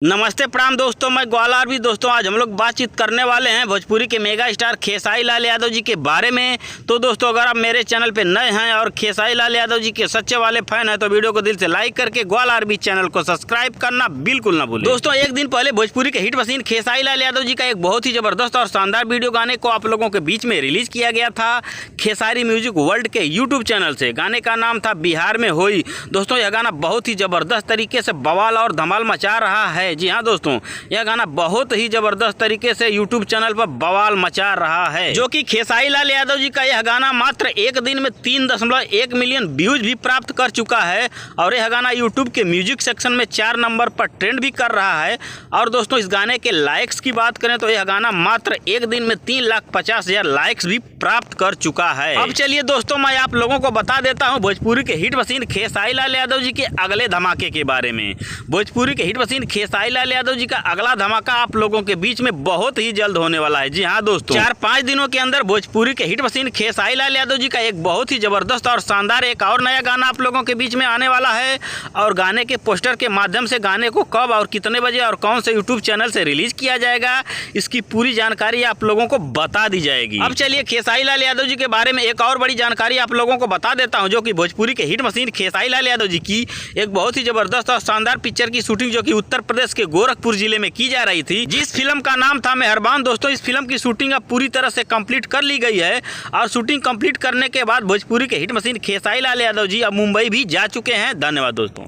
नमस्ते प्रणाम दोस्तों, मैं ग्वाला भी। दोस्तों आज हम लोग बातचीत करने वाले हैं भोजपुरी के मेगा स्टार खेसारी लाल यादव जी के बारे में। तो दोस्तों अगर आप मेरे चैनल पे नए हैं और खेसारी लाल यादव जी के सच्चे वाले फैन हैं तो वीडियो को दिल से लाइक करके ग्वाला भी चैनल को सब्सक्राइब करना बिल्कुल ना भूलें। दोस्तों एक दिन पहले भोजपुरी के हिट मशीन खेसारी लाल यादव जी का एक बहुत ही जबरदस्त और शानदार वीडियो गाने को आप लोगों के बीच में रिलीज किया गया था खेसारी म्यूजिक वर्ल्ड के यूट्यूब चैनल से। गाने का नाम था बिहार में होई। दोस्तों यह गाना बहुत ही जबरदस्त तरीके से बवाल और धमाल मचा रहा है। जी हाँ दोस्तों, यह गाना बहुत ही जबरदस्त तरीके से यूट्यूब चैनल पर बवाल मचा रहा है, जो कि खेसारी लाल यादव जी का यह गाना मात्र एक दिन में 3.1 मिलियन व्यूज भी प्राप्त कर चुका है। और यह गाना यूट्यूब के म्यूजिक सेक्शन में 4 नंबर पर ट्रेंड भी कर रहा है। और दोस्तों इस गाने के लाइक्स की बात करें तो यह गाना मात्र एक दिन में 3,50,000 लाइक्स भी प्राप्त कर चुका है। अब चलिए दोस्तों मैं आप लोगों को बता देता हूँ भोजपुरी के हिट मशीन खेसारी लाल यादव जी के अगले धमाके के बारे में। भोजपुरी के हिट मशीन खेसारी लाल यादव जी का अगला धमाका आप लोगों के बीच में बहुत ही जल्द होने वाला है। जी हाँ दोस्तों, 4-5 दिनों के अंदर भोजपुरी के हिट मशीन खेसारी लाल यादव जी का एक बहुत ही जबरदस्त और शानदार एक और नया गाना आप लोगों के बीच में आने वाला है। और गाने के पोस्टर के माध्यम से गाने को कब और कितने बजे और कौन से यूट्यूब चैनल से रिलीज किया जाएगा इसकी पूरी जानकारी आप लोगों को बता दी जाएगी। अब चलिए खेसारी लाल यादव जी के बारे में एक और बड़ी जानकारी आप लोगों को बता देता हूं, जो कि भोजपुरी के हिट मशीन खेसारी लाल यादव जी की एक बहुत ही जबरदस्त और शानदार पिक्चर की शूटिंग जो कि उत्तर प्रदेश के गोरखपुर जिले में की जा रही थी, जिस फिल्म का नाम था मेहरबान। दोस्तों इस फिल्म की शूटिंग अब पूरी तरह से कंप्लीट कर ली गई है। और शूटिंग कंप्लीट करने के बाद भोजपुरी के हिट मशीन खेसारी लाल यादव जी अब मुंबई भी जा चुके हैं। धन्यवाद दोस्तों।